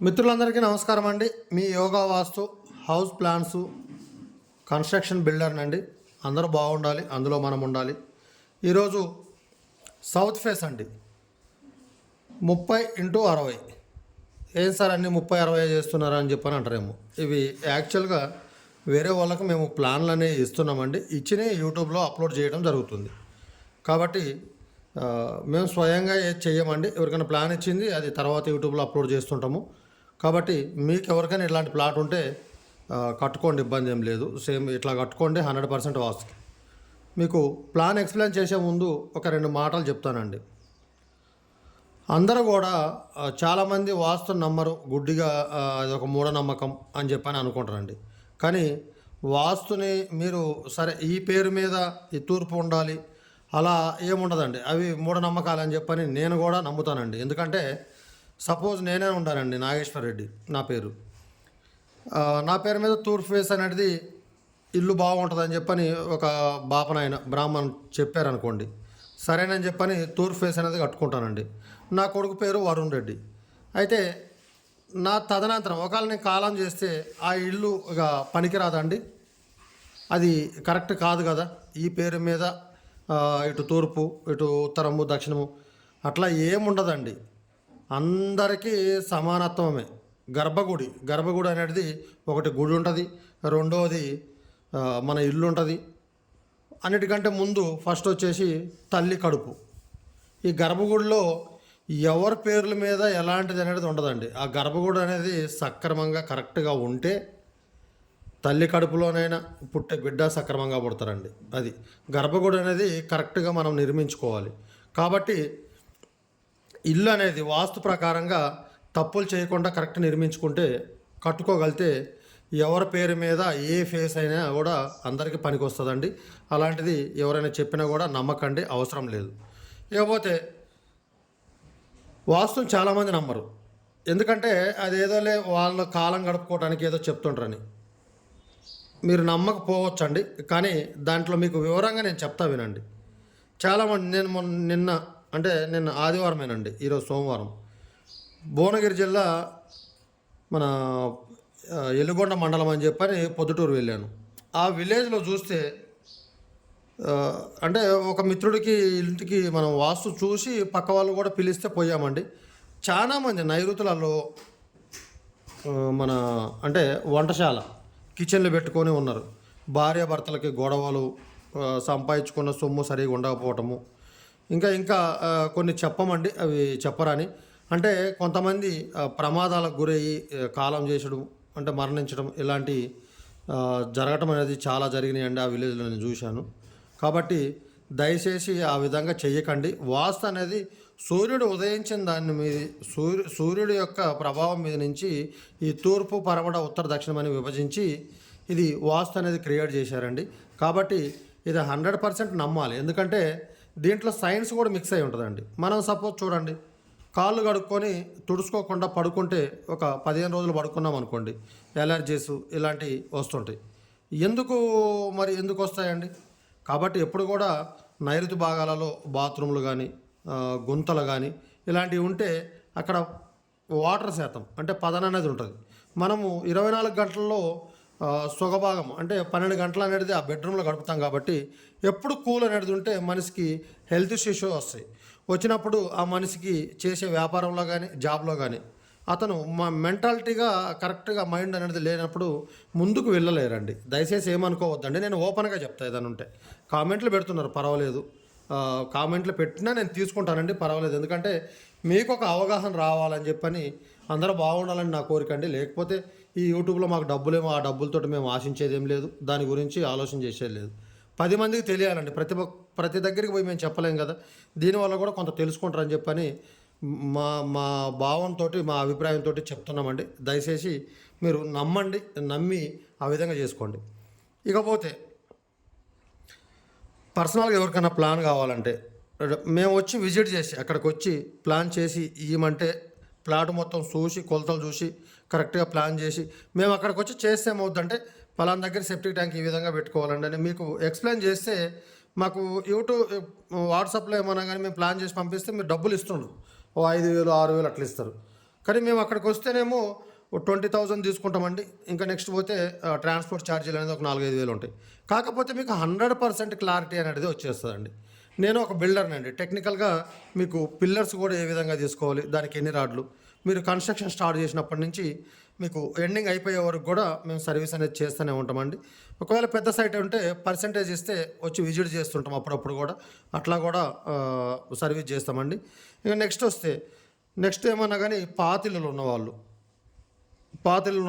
మిత్రులందరికీ నమస్కారం అండి. మీ యోగా వాస్తు హౌస్ ప్లాన్స్ కన్స్ట్రక్షన్ బిల్డర్ అండి. అందరూ బాగుండాలి, అందులో మనం ఉండాలి. ఈరోజు సౌత్ ఫేస్ అండి, 30x60. ఏం సార్ అన్ని 30-60 చేస్తున్నారా అని చెప్పని అంటారేమో. ఇవి యాక్చువల్గా వేరే వాళ్ళకు మేము ప్లాన్లు అనేవి ఇస్తున్నామండి. ఇచ్చినే యూట్యూబ్లో అప్లోడ్ చేయడం జరుగుతుంది. కాబట్టి మేము స్వయంగా ఏది చెయ్యమండి. ఎవరికైనా ప్లాన్ ఇచ్చింది అది తర్వాత యూట్యూబ్లో అప్లోడ్ చేస్తుంటాము. కాబట్టి మీకు ఎవరికైనా ఇట్లాంటి ప్లాట్ ఉంటే కట్టుకోండి, ఇబ్బంది ఏం లేదు. సేమ్ ఇట్లా కట్టుకోండి, 100% వాస్తు. మీకు ప్లాన్ ఎక్స్ప్లెయిన్ చేసే ముందు ఒక 2 మాటలు చెప్తానండి. అందరూ కూడా చాలామంది వాస్తు నమ్మరు, గుడ్డిగా అది ఒక మూఢనమ్మకం అని చెప్పని అనుకుంటారండి. కానీ వాస్తుని మీరు సరే ఈ పేరు మీద ఈ తూర్పు ఉండాలి అలా ఏముండదండి. అవి మూఢనమ్మకాలు అని చెప్పని నేను కూడా నమ్ముతానండి. ఎందుకంటే సపోజ్ నేనే ఉంటానండి, నాగేశ్వర్ రెడ్డి నా పేరు. నా పేరు మీద తూర్పు ఫేస్ అనేది ఇల్లు బాగుంటుందని చెప్పని ఒక బాపనాయన బ్రాహ్మణ్ చెప్పారనుకోండి, సరేనని చెప్పని తూర్పు ఫేస్ అనేది కట్టుకుంటానండి. నా కొడుకు పేరు వరుణ్ రెడ్డి. అయితే నా తదనంతరం ఒకవేళ నేను కాలం చేస్తే ఆ ఇల్లు ఇక పనికిరాదండి, అది కరెక్ట్ కాదు కదా. ఈ పేరు మీద ఇటు తూర్పు, ఇటు ఉత్తరము, దక్షిణము అట్లా ఏముండదండి. అందరికీ సమానత్వమే. గర్భగుడి అనేది ఒకటి గుడి ఉంటుంది, రెండవది మన ఇల్లు ఉంటుంది. అన్నిటికంటే ముందు ఫస్ట్ వచ్చేసి తల్లి కడుపు. ఈ గర్భగుడిలో ఎవరి పేర్ల మీద ఎలాంటిది అనేది ఉండదండి. ఆ గర్భగుడి అనేది సక్రమంగా కరెక్ట్గా ఉంటే తల్లి కడుపులోనైనా పుట్టే బిడ్డ సక్రమంగా పుడతారండి. అది గర్భగుడి అనేది కరెక్ట్గా మనం నిర్మించుకోవాలి. కాబట్టి ఇల్లు అనేది వాస్తు ప్రకారంగా తప్పులు చేయకుండా కరెక్ట్ నిర్మించుకుంటే కట్టుకోగలితే ఎవరి పేరు మీద ఏ ఫేస్ అయినా కూడా అందరికీ పనికి వస్తుందండి. అలాంటిది ఎవరైనా చెప్పినా కూడా నమ్మకండి, అవసరం లేదు. ఇకపోతే వాస్తుని చాలామంది నమ్మరు. ఎందుకంటే అదేదోలే వాళ్ళ కాలం గడుపుకోవడానికి ఏదో చెప్తుంటారని. మీరు నమ్మకపోవచ్చండి, కానీ దాంట్లో మీకు వివరంగా నేను చెప్తా వినండి. చాలామంది నేను నిన్న ఆదివారమేనండి, ఈరోజు సోమవారం, భువనగిరి జిల్లా మన ఎల్లుగొండ మండలం అని చెప్పని పొద్దుటూరు వెళ్ళాను. ఆ విలేజ్లో చూస్తే అంటే ఒక మిత్రుడికి ఇంటికి మనం వాస్తు చూసి పక్క వాళ్ళు కూడా పిలిస్తే పోయామండి. చాలామంది నైరుతులలో మన అంటే వంటశాల కిచెన్లు పెట్టుకొని ఉన్నారు. భార్యాభర్తలకి గొడవలు, సంపాదించుకున్న సొమ్ము సరిగా ఉండకపోవటము, ఇంకా కొన్ని చెప్పమండి, అవి చెప్పరని. అంటే కొంతమంది ప్రమాదాలకు గురయ్యి కాలం చేసడం అంటే మరణించడం ఇలాంటి జరగటం అనేది చాలా జరిగినాయండి ఆ విలేజ్లో నేను చూశాను. కాబట్టి దయచేసి ఆ విధంగా చెయ్యకండి. వాస్తు అనేది సూర్యుడు ఉదయించిన దాని మీద సూర్యుడి యొక్క ప్రభావం మీద నుంచి ఈ తూర్పు, పడమర, ఉత్తర, దక్షిణం అని విభజించి ఇది వాస్తు అనేది క్రియేట్ చేశారండి. కాబట్టి ఇది 100% నమ్మాలి. ఎందుకంటే దీంట్లో సైన్స్ కూడా మిక్స్ అయి ఉంటుందండి. మనం సపోజ్ చూడండి, కాళ్ళు కడుక్కొని తుడుచుకోకుండా పడుకుంటే ఒక 15 రోజులు పడుకున్నాం అనుకోండి, ఎలర్జీస్ ఇలాంటివి వస్తుంటాయి. ఎందుకు వస్తాయండి? కాబట్టి ఎప్పుడు కూడా నైరుతి భాగాలలో బాత్రూమ్లు కానీ గుంతలు కానీ ఇలాంటివి ఉంటే అక్కడ వాటర్ శాతం అంటే పదన అనేది ఉంటుంది. మనము 24 గంటల్లో సుగభాగం అంటే 12 గంటలు అనేది ఆ బెడ్రూమ్లో గడుపుతాం. కాబట్టి ఎప్పుడు కూల్ అనేది ఉంటే మనిషికి హెల్త్ ఇష్యూస్ వస్తాయి. వచ్చినప్పుడు ఆ మనిషికి చేసే వ్యాపారంలో కానీ జాబ్లో కానీ అతను మెంటాలిటీగా కరెక్ట్గా మైండ్ అనేది లేనప్పుడు ముందుకు వెళ్ళలేరండి. దయచేసి ఏమనుకోవద్దండి, నేను ఓపెన్గా చెప్తా. ఏదైనా ఉంటే కామెంట్లు పెడుతున్నారు, పర్వాలేదు, కామెంట్లు పెట్టినా నేను తీసుకుంటానండి, పర్వాలేదు. ఎందుకంటే మీకు ఒక అవగాహన రావాలని చెప్పని అందరూ బాగుండాలని నా కోరిక అండి. లేకపోతే ఈ యూట్యూబ్లో మాకు డబ్బులేమో, ఆ డబ్బులతో మేము ఆశించేది ఏం లేదు, దాని గురించి ఆలోచన చేసేది లేదు. 10 మందికి తెలియాలండి. ప్రతి దగ్గరికి పోయి మేము చెప్పలేం కదా. దీనివల్ల కూడా కొంత తెలుసుకుంటారని చెప్పని మా మా భావంతో, మా అభిప్రాయంతో చెప్తున్నామండి. దయచేసి మీరు నమ్మి ఆ విధంగా చేసుకోండి. ఇకపోతే పర్సనల్గా ఎవరికైనా ప్లాన్ కావాలంటే మేము వచ్చి విజిట్ చేసి అక్కడికి వచ్చి ప్లాన్ చేసి ఇవ్వమంటే ప్లాట్ మొత్తం చూసి కొలతలు చూసి కరెక్ట్గా ప్లాన్ చేసి మేము అక్కడికి వచ్చి చేస్తే ఏమవుద్దంటే పలానా దగ్గర సెప్టిక్ ట్యాంక్ ఈ విధంగా పెట్టుకోవాలండి అని మీకు ఎక్స్ప్లెయిన్ చేస్తే మాకు యూట్యూబ్ వాట్సాప్లో ఏమన్నా కానీ మేము ప్లాన్ చేసి పంపిస్తే మీరు డబ్బులు ఇస్తుండ్రు, 5,000 6,000 అట్లా ఇస్తారు. కానీ మేము అక్కడికి వస్తేనేమో 20,000 తీసుకుంటామండి. ఇంకా నెక్స్ట్ పోతే ట్రాన్స్పోర్ట్ ఛార్జీలు అనేది ఒక 4-5 వేలు ఉంటాయి. కాకపోతే మీకు 100% క్లారిటీ అనేది వచ్చేస్తుందండి. నేను ఒక బిల్డర్నండి. టెక్నికల్గా మీకు పిల్లర్స్ కూడా ఏ విధంగా తీసుకోవాలి, దానికి ఎన్ని రాడ్లు, మీరు కన్స్ట్రక్షన్ స్టార్ట్ చేసినప్పటి నుంచి మీకు ఎండింగ్ అయిపోయే వరకు కూడా మేము సర్వీస్ అనేది చేస్తూనే ఉంటామండి. ఒకవేళ పెద్ద సైట్ ఉంటే పర్సంటేజ్ ఇస్తే వచ్చి విజిట్ చేస్తుంటాం అప్పుడప్పుడు కూడా, అట్లా కూడా సర్వీస్ చేస్తామండి. ఇక నెక్స్ట్ ఏమన్నా కానీ పాతిళ్ళు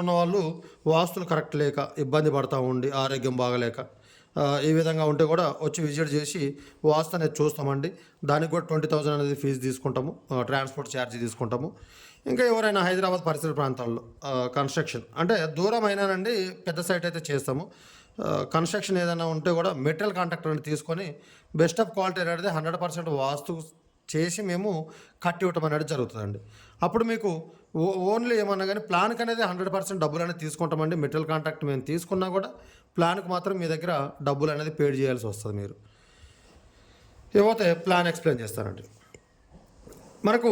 ఉన్నవాళ్ళు వాస్తులు కరెక్ట్ లేక ఇబ్బంది పడతా ఉండి ఆరోగ్యం బాగలేక ఈ విధంగా ఉంటే కూడా వచ్చి విజిట్ చేసి వాస్తు అనేది చూస్తామండి. దానికి కూడా 20,000 అనేది ఫీజు తీసుకుంటాము, ట్రాన్స్పోర్ట్ ఛార్జ్ తీసుకుంటాము. ఇంకా ఎవరైనా హైదరాబాద్ పరిసర ప్రాంతాల్లో కన్స్ట్రక్షన్ అంటే దూరం అయినానండి, పెద్ద సైట్ అయితే చేస్తాము. కన్స్ట్రక్షన్ ఏదైనా ఉంటే కూడా మెటీరియల్ కాంట్రాక్టర్ అని తీసుకొని బెస్ట్ ఆఫ్ క్వాలిటీ అనేది 100% వాస్తు చేసి మేము కట్టి ఇవ్వటం అనేది జరుగుతుందండి. అప్పుడు మీకు ఓన్లీ ఏమన్నా కానీ ప్లాన్కి అనేది 100% డబ్బులు అనేది తీసుకుంటామండి. మెటీరియల్ కాంట్రాక్ట్ మేము తీసుకున్నా కూడా ప్లాన్కి మాత్రం మీ దగ్గర డబ్బులు అనేది పేడ్ చేయాల్సి వస్తుంది. మీరు ఏవైతే ప్లాన్ ఎక్స్ప్లెయిన్ చేస్తానండి. మనకు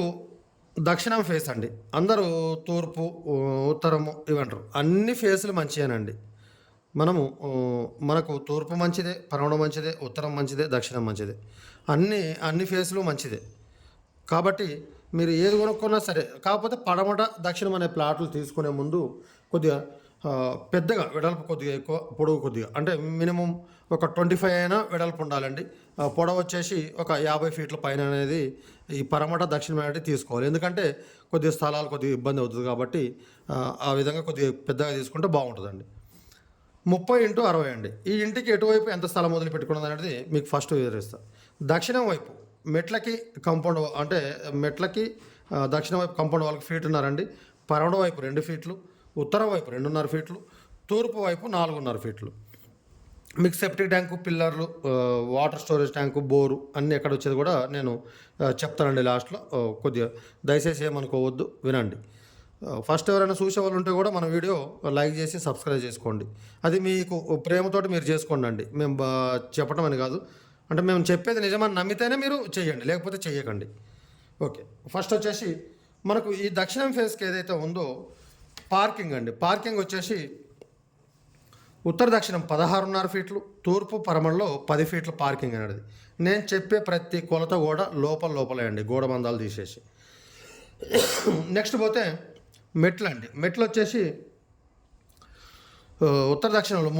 దక్షిణం ఫేస్ అండి. అందరూ తూర్పు, ఉత్తరము ఇవంటారు. అన్ని ఫేసులు మంచివేనండి. మనకు తూర్పు మంచిదే, పడమర మంచిదే, ఉత్తరం మంచిదే, దక్షిణం మంచిదే. అన్ని ఫేసులు మంచిదే. కాబట్టి మీరు ఏది కొనుక్కున్నా సరే, కాకపోతే పడమట దక్షిణం అనే ప్లాట్లు తీసుకునే ముందు కొద్దిగా పెద్దగా వెడల్పు కొద్దిగా ఎక్కువ, పొడవు కొద్దిగా అంటే మినిమం ఒక 25 అయినా వెడల్పు ఉండాలండి. పొడవు వచ్చేసి ఒక 50 ఫీట్ల పైన అనేది ఈ పడమట దక్షిణం అనేది తీసుకోవాలి. ఎందుకంటే కొద్దిగా స్థలాలు కొద్దిగా ఇబ్బంది అవుతుంది కాబట్టి ఆ విధంగా కొద్దిగా పెద్దగా తీసుకుంటే బాగుంటుందండి. 30x60 అండి. ఈ ఇంటికి ఎటువైపు ఎంత స్థలం వదిలి పెట్టుకున్నది అనేది మీకు ఫస్ట్ వివరిస్తాను. దక్షిణం వైపు మెట్లకి దక్షిణ వైపు కాంపౌండ్ వాళ్ళకి ఫీట్ ఉన్నారండి. పడమర వైపు 2 ఫీట్లు, ఉత్తరం వైపు 2.5 ఫీట్లు, తూర్పు వైపు 4.5 ఫీట్లు. మీకు సెప్టిక్ ట్యాంకు, పిల్లర్లు, వాటర్ స్టోరేజ్ ట్యాంకు, బోరు అన్నీ ఎక్కడ వచ్చేది కూడా నేను చెప్తానండి లాస్ట్లో. కొద్దిగా దయచేసి ఏమనుకోవద్దు, వినండి. ఫస్ట్ ఎవరైనా చూసే వాళ్ళు ఉంటే కూడా మన వీడియో లైక్ చేసి సబ్స్క్రైబ్ చేసుకోండి. అది మీకు ప్రేమతోటి మీరు చేసుకోండి అండి. మేము చెప్పడం అని కాదు, అంటే మేము చెప్పేది నిజమని నమ్మితేనే మీరు చేయండి, లేకపోతే చెయ్యకండి. ఓకే, ఫస్ట్ వచ్చేసి మనకు ఈ దక్షిణం ఫేస్కి ఏదైతే ఉందో పార్కింగ్ అండి. పార్కింగ్ వచ్చేసి ఉత్తర దక్షిణం 16.5 ఫీట్లు, తూర్పు పడమరలో 10 ఫీట్ల పార్కింగ్ అనేది. నేను చెప్పే ప్రతి కొలత కూడా లోపలే అండి, గోడ బంధాలు తీసేసి. నెక్స్ట్ పోతే మెట్లు అండి. మెట్లు వచ్చేసి ఉత్తర దక్షిణంలో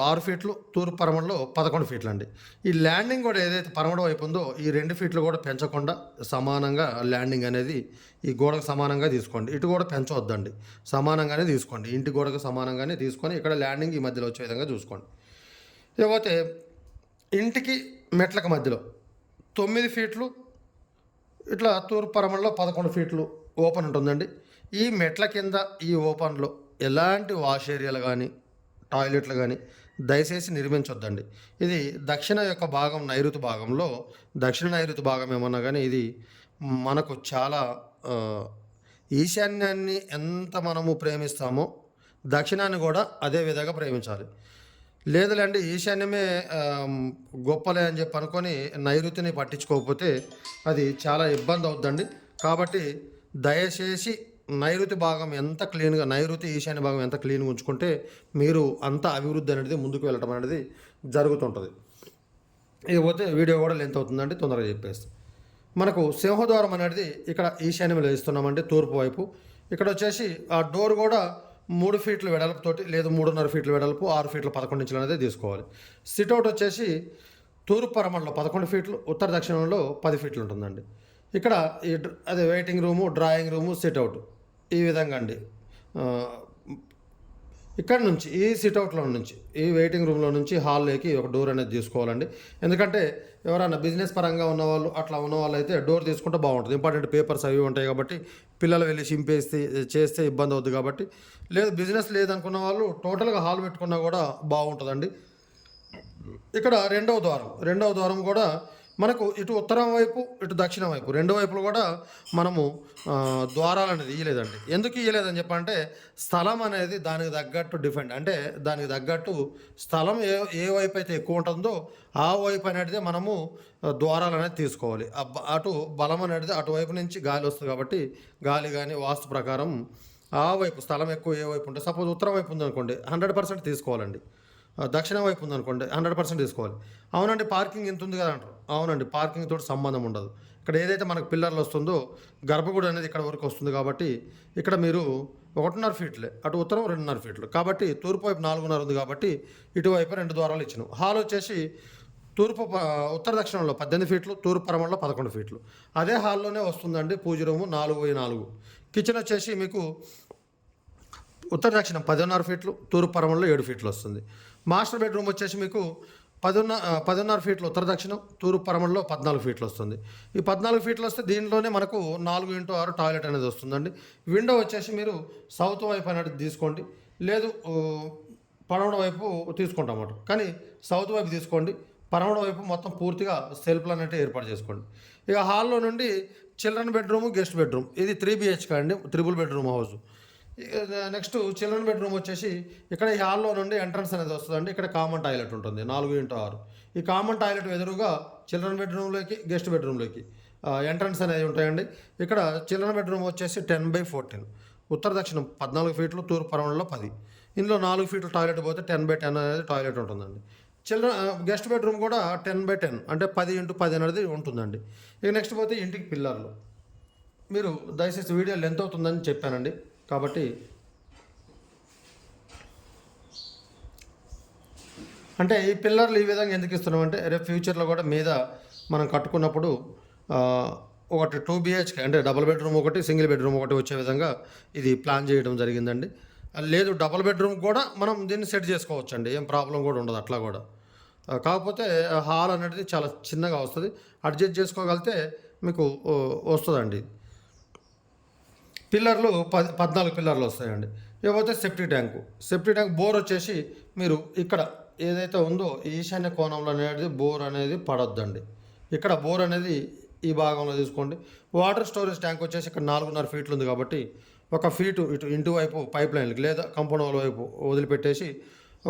6 ఫీట్లు, తూర్పు పడమరలో 11 ఫీట్లు అండి. ఈ ల్యాండింగ్ కూడా ఏదైతే పడమర వైపు ఉందో ఈ 2 ఫీట్లు కూడా పెంచకుండా సమానంగా ల్యాండింగ్ అనేది ఈ గోడకు సమానంగా తీసుకోండి. ఇటు కూడా పెంచవద్దండి, సమానంగానే తీసుకోండి. ఇంటి గోడకు సమానంగానే తీసుకొని ఇక్కడ ల్యాండింగ్ ఈ మధ్యలో వచ్చే విధంగా చూసుకోండి. లేకపోతే ఇంటికి మెట్లకు మధ్యలో 9 ఫీట్లు, ఇట్లా తూర్పు పడమరలో 11 ఫీట్లు ఓపెన్ ఉంటుందండి. ఈ మెట్ల కింద ఈ ఓపెన్లో ఎలాంటి వాష్ ఏరియాలు కానీ టాయిలెట్లు కానీ దయచేసి నిర్మించొద్దండి. ఇది దక్షిణ యొక్క భాగం, నైరుతి భాగంలో దక్షిణ నైరుతి భాగం ఏమన్నా కానీ ఇది మనకు చాలా ఈశాన్యాన్ని ఎంత మనము ప్రేమిస్తామో దక్షిణాన్ని కూడా అదే విధంగా ప్రేమించాలి. లేదులేండి ఈశాన్యమే గొప్పలే అని చెప్పి అనుకొని నైరుతిని పట్టించుకోకపోతే అది చాలా ఇబ్బంది అవుద్దండి. కాబట్టి దయచేసి నైరుతి భాగం ఎంత క్లీన్గా, నైరుతి ఈశాన్య భాగం ఎంత క్లీన్గా ఉంచుకుంటే మీరు అంత అభివృద్ధి అనేది ముందుకు వెళ్ళటం అనేది జరుగుతుంటుంది. ఇకపోతే వీడియో కూడా లెంత్ అవుతుందండి, తొందరగా చెప్పేస్తాం. మనకు సింహద్వారం అనేది ఇక్కడ ఈశాన్యంలో ఇస్తున్నామండి, తూర్పు వైపు. ఇక్కడ వచ్చేసి ఆ డోర్ కూడా 3 ఫీట్ల వెడల్పుతోటి, లేదు 3.5 ఫీట్ల వెడల్పు, 6 ఫీట్ల 11 ఇంచులు అనేది తీసుకోవాలి. సిట్అవుట్ వచ్చేసి తూర్పు పడమరలో 11 ఫీట్లు, ఉత్తర దక్షిణంలో 10 ఫీట్లు ఉంటుందండి. ఇక్కడ అదే waiting room, drawing room, sit-out ఈ విధంగా అండి. ఇక్కడ నుంచి ఈ సిట్అవుట్లో నుంచి ఈ వెయిటింగ్ రూమ్లో నుంచి హాల్లోకి ఒక డోర్ అనేది తీసుకోవాలండి. ఎందుకంటే ఎవరైనా బిజినెస్ పరంగా ఉన్నవాళ్ళు అట్లా ఉన్నవాళ్ళు అయితే డోర్ తీసుకుంటే బాగుంటుంది. ఇంపార్టెంట్ పేపర్స్ అవి ఉంటాయి కాబట్టి పిల్లలు వెళ్ళి చింపేస్తే చేస్తే ఇబ్బంది అవుతుంది కాబట్టి, లేదు బిజినెస్ లేదనుకున్న వాళ్ళు టోటల్గా హాల్ పెట్టుకున్నా కూడా బాగుంటుందండి. ఇక్కడ రెండవ ద్వారం కూడా మనకు ఇటు ఉత్తరం వైపు ఇటు దక్షిణం వైపు రెండు వైపులు కూడా మనము ద్వారాలు అనేది ఇయ్యలేదండి. ఎందుకు ఇయ్యలేదని చెప్పంటే స్థలం అనేది దానికి తగ్గట్టు డిఫెండ్, అంటే దానికి తగ్గట్టు స్థలం ఏ వైపు అయితే ఎక్కువ ఉంటుందో ఆ వైపు అనేది మనము ద్వారాలు అనేది తీసుకోవాలి. అటు బలం అనేది అటువైపు నుంచి గాలి వస్తుంది కాబట్టి గాలి కానీ వాస్తు ప్రకారం ఆ వైపు స్థలం ఎక్కువ ఏ వైపు ఉంటే, సపోజ్ ఉత్తరం వైపు ఉందనుకోండి 100% తీసుకోవాలండి. దక్షిణం వైపు ఉందనుకోండి 100% తీసుకోవాలి. అవునండి పార్కింగ్ ఇంత ఉంది కదా అంటారు. అవునండి, పార్కింగ్ తోటి సంబంధం ఉండదు. ఇక్కడ ఏదైతే మనకు పిల్లర్లు వస్తుందో గర్భగుడి అనేది ఇక్కడ వరకు వస్తుంది కాబట్టి ఇక్కడ మీరు 1.5 ఫీట్లే, అటు ఉత్తరం 2.5 ఫీట్లు కాబట్టి తూర్పు వైపు 4.5 ఉంది కాబట్టి ఇటువైపు 2 ద్వారాలు ఇచ్చినాం. హాల్ వచ్చేసి ఉత్తర దక్షిణంలో 18 ఫీట్లు, తూర్పు పరమలో 11 ఫీట్లు. అదే హాల్లోనే వస్తుందండి పూజ రూము 4x4. కిచెన్ వచ్చేసి మీకు ఉత్తర దక్షిణం 10.5 ఫీట్లు, తూర్పు పరమలో 7 ఫీట్లు వస్తుంది. మాస్టర్ బెడ్రూమ్ వచ్చేసి మీకు 10.5 ఫీట్లు ఉత్తర దక్షిణం, తూర్పు పరమలో 14 ఫీట్లు వస్తుంది. ఈ 14 ఫీట్లు వస్తే దీనిలోనే మనకు 4x6 టాయిలెట్ అనేది వస్తుందండి. విండో వచ్చేసి మీరు సౌత్ వైపు అనేది తీసుకోండి, లేదు పడమడ వైపు తీసుకుంటామన్నమాట. కానీ సౌత్ వైపు తీసుకోండి, పరమడ వైపు మొత్తం పూర్తిగా సెల్ఫ్లు అనేవి ఏర్పాటు చేసుకోండి. ఇక హాల్లో నుండి చిల్డ్రన్ బెడ్రూమ్, గెస్ట్ బెడ్రూమ్, ఇది 3 BHK అండి, triple bedroom house. Next children bedroom వచ్చేసి ఇక్కడ ఈ హాల్లో నుండి ఎంట్రన్స్ అనేది వస్తుందండి. ఇక్కడ కామన్ టాయిలెట్ ఉంటుంది 4x6. ఈ కామన్ టాయిలెట్ ఎదురుగా చిల్డ్రన్ బెడ్రూమ్లోకి, గెస్ట్ బెడ్రూమ్లోకి ఎంట్రన్స్ అనేది ఉంటాయండి. ఇక్కడ చిల్డ్రన్ బెడ్రూమ్ వచ్చేసి 10x14, ఉత్తర దక్షిణం 14 ఫీట్లు, తూర్పు పరమలో 10. ఇందులో 4 ఫీట్లు టాయిలెట్ పోతే 10x10 అనేది టాయిలెట్ ఉంటుందండి. గెస్ట్ బెడ్రూమ్ కూడా 10x10 అంటే 10x10 అనేది ఉంటుందండి. ఇక నెక్స్ట్ పోతే ఇంటికి పిల్లర్లు. మీరు దయచేసి వీడియో లెంత్ అవుతుందని చెప్పానండి కాబట్టి అంటే ఈ పిల్లర్లు ఈ విధంగా ఎందుకు ఇస్తున్నామంటే రేపు ఫ్యూచర్లో కూడా మీద మనం కట్టుకున్నప్పుడు ఒకటి 2 BHK అంటే డబుల్ బెడ్రూమ్ ఒకటి, సింగిల్ బెడ్రూమ్ ఒకటి వచ్చే విధంగా ఇది ప్లాన్ చేయడం జరిగిందండి. లేదు డబుల్ బెడ్రూమ్ కూడా మనం దీన్ని సెట్ చేసుకోవచ్చు అండి, ఏం ప్రాబ్లం కూడా ఉండదు అట్లా కూడా. కాకపోతే హాల్ అనేది చాలా చిన్నగా వస్తుంది, అడ్జస్ట్ చేసుకోగలిగితే మీకు వస్తుందండి. పిల్లర్లు 14 పిల్లర్లు వస్తాయండి. ఇకపోతే సెప్టిక్ ట్యాంక్ బోర్ వచ్చేసి మీరు ఇక్కడ ఏదైతే ఉందో ఈశాన్య కోణంలో అనేది బోర్ అనేది పడొద్దండి. ఇక్కడ బోర్ అనేది ఈ భాగంలో తీసుకోండి. వాటర్ స్టోరేజ్ ట్యాంక్ వచ్చేసి ఇక్కడ 4.5 ఫీట్లు ఉంది కాబట్టి 1 ఫీటు ఇటు ఇంటి వైపు పైప్ లైన్కి లేదా కంపౌండ్ వాల్ వైపు వదిలిపెట్టేసి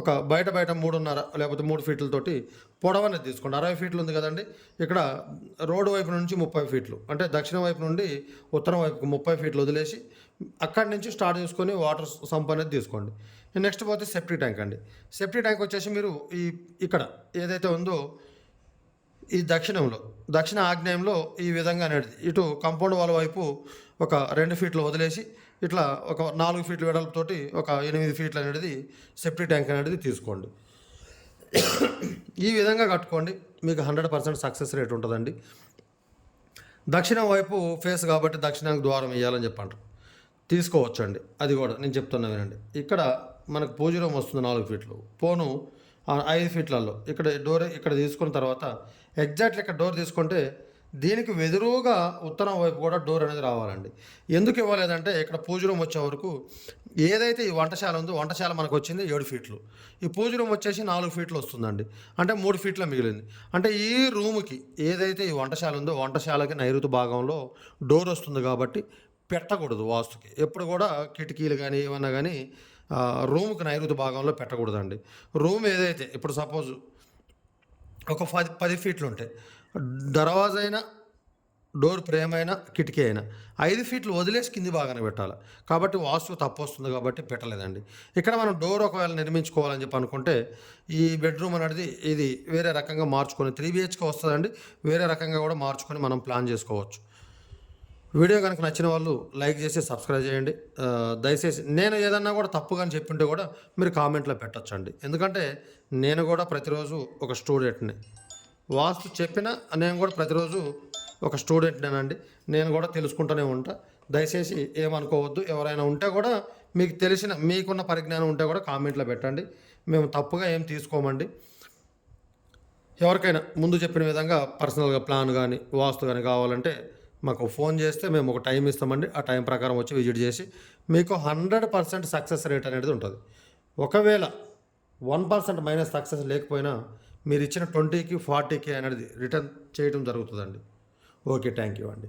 ఒక బయట 3.5 లేకపోతే 3 ఫీట్లతోటి పొడవు అనేది తీసుకోండి. 60 ఫీట్లు ఉంది కదండి. ఇక్కడ రోడ్డు వైపు నుంచి 30 ఫీట్లు, అంటే దక్షిణం వైపు నుండి ఉత్తరం వైపుకు 30 ఫీట్లు వదిలేసి అక్కడి నుంచి స్టార్ట్ చేసుకొని వాటర్ సంప్ అనేది తీసుకోండి. నెక్స్ట్ పోతే సెప్టిక్ ట్యాంక్ అండి. సెప్టిక్ ట్యాంక్ వచ్చేసి మీరు ఇక్కడ ఏదైతే ఉందో ఈ దక్షిణ ఆగ్నేయంలో ఈ విధంగా అనేది ఇటు కంపౌండ్ వాల్ వైపు ఒక 2 ఫీట్లు వదిలేసి ఇట్లా ఒక 4 ఫీట్ల వెడల్పుతోటి ఒక 8 ఫీట్లు అనేది సెప్టిక్ ట్యాంక్ అనేది తీసుకోండి. ఈ విధంగా కట్టుకోండి, మీకు 100% సక్సెస్ రేట్ ఉంటుందండి. దక్షిణం వైపు ఫేస్ కాబట్టి దక్షిణానికి ద్వారం వేయాలని చెప్పంటారు, తీసుకోవచ్చండి. అది కూడా నేను చెప్తున్నా వినండి. ఇక్కడ మనకు పూజ రూమ్ వస్తుంది 4 ఫీట్లు, పోను 5 ఫీట్లలో ఇక్కడ డోర్ ఇక్కడ తీసుకున్న తర్వాత ఎగ్జాక్ట్లీ ఇక్కడ డోర్ తీసుకుంటే దీనికి వెదురుగా ఉత్తరం వైపు కూడా డోర్ అనేది రావాలండి. ఎందుకు ఇవ్వలేదంటే ఇక్కడ పూజ రూమ్ వచ్చే వరకు ఏదైతే ఈ వంటశాల ఉందో వంటశాల మనకు వచ్చింది 7 ఫీట్లు, ఈ పూజ రూమ్ వచ్చేసి 4 ఫీట్లు వస్తుందండి, అంటే 3 ఫీట్ల మిగిలింది. అంటే ఈ రూమ్కి ఏదైతే ఈ వంటశాల ఉందో వంటశాలకి నైరుతి భాగంలో డోర్ వస్తుంది కాబట్టి పెట్టకూడదు వాస్తుకి. ఎప్పుడు కూడా కిటికీలు కానీ ఏమన్నా కానీ రూమ్కి నైరుతి భాగంలో పెట్టకూడదండి. రూమ్ ఏదైతే ఇప్పుడు సపోజ్ ఒక 10 ఫీట్లు ఉంటాయి, దర్వాజా అయినా డోర్ ఫ్రేమ్ అయినా కిటికీ అయినా 5 ఫీట్లు వదిలేసి కింది భాగాన్ని పెట్టాలి. కాబట్టి వాస్తు తప్పు వస్తుంది కాబట్టి పెట్టలేదండి. ఇక్కడ మనం డోర్ ఒకవేళ నిర్మించుకోవాలని చెప్పి అనుకుంటే ఈ బెడ్రూమ్ అనేది ఇది వేరే రకంగా మార్చుకొని 3 BHK వస్తుందండి, వేరే రకంగా కూడా మార్చుకొని మనం ప్లాన్ చేసుకోవచ్చు. వీడియో కనుక నచ్చిన వాళ్ళు లైక్ చేసి సబ్స్క్రైబ్ చేయండి. దయచేసి నేను ఏదన్నా కూడా తప్పుగా చెప్పింటే కూడా మీరు కామెంట్లో పెట్టచ్చండి, ఎందుకంటే నేను కూడా ప్రతిరోజు ఒక స్టూడెంట్ని. వాస్తు చెప్పినా నేను కూడా ప్రతిరోజు ఒక స్టూడెంట్నేనండి, నేను కూడా తెలుసుకుంటూనే ఉంటా. దయచేసి ఏమనుకోవద్దు. ఎవరైనా ఉంటే కూడా మీకు తెలిసిన మీకున్న పరిజ్ఞానం ఉంటే కూడా కామెంట్లో పెట్టండి, మేము తప్పుగా ఏం తీసుకోమండి. ఎవరికైనా ముందు చెప్పిన విధంగా పర్సనల్గా ప్లాన్ కానీ వాస్తు కానీ కావాలంటే మాకు ఫోన్ చేస్తే మేము ఒక టైం ఇస్తామండి. ఆ టైం ప్రకారం వచ్చి విజిట్ చేసి మీకు 100% సక్సెస్ రేట్ అనేది ఉంటుంది. ఒకవేళ 1% మైనస్ సక్సెస్ లేకపోయినా మీరు ఇచ్చిన 20కి 40కి అనేది రిటర్న్ చేయడం జరుగుతుందండి. ఓకే, థ్యాంక్ యూ అండి.